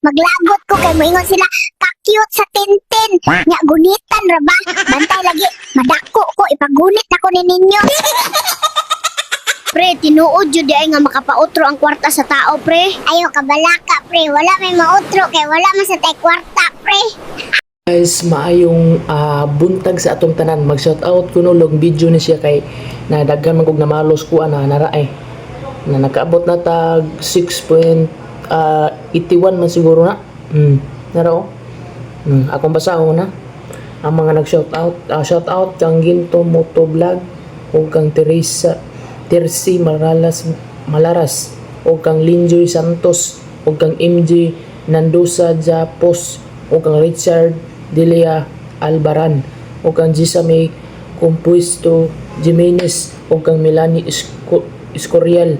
Maglagot ko kay moingon sila ka-cute sa Tintin. Nya gunitan ra ba? Bantay lagi, madako ko ipagunit ako ni ninyo. Pre, tinuod jud di ay nga makapautro ang kwarta sa tao, pre. Ayo kabalaka pre, wala may mautro kay wala man sa tay kwarta pre. Guys, maayong buntag sa atong tanan. Mag-shoutout ko nulog video ni siya kay na daghan man kog namalos ko naraay. Na nakaabot na tag 6.81 man siguro na. Narao. Akong basahon na. Ang mga nag-shoutout, shoutout kang Ginto Moto Vlog o kang Tersi Malaras o kang Linjoy Santos o kang MJ Nandosa Japos o kang Richard Delia Albaran o kang Gisame Compuesto Jimenez o kang Melanie Escorial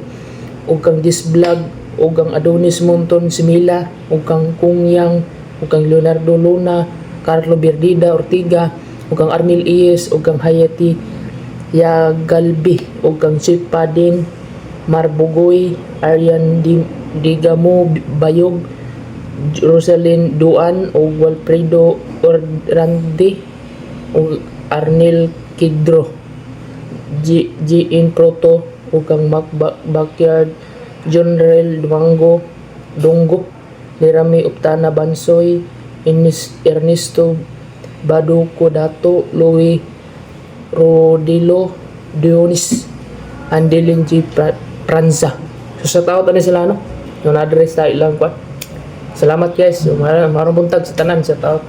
o kang Disblog o kang Adonis Monton Simila o kang Kungyang o kang Leonardo Luna, Carlo Berdida Ortiga o kang Armil Iyes o kang Hayati Yagalbi o kang Chief Padin Marbugoy, Arian Digamo Bayog, Rosalyn Duan o Walfredo Orrande o Arnel Kidro, G.N. Proto o kang Mac Backyard, John Rel Donggo, Lirami Uptana Bansoy, Ernesto Baduco Dato, Louis Rodilo Dionis, Andelin G. Pranza. So sa tao tani sila no? Yung address tayo lang kwa. Salamat guys. Marong buntag sa tanan sa tao.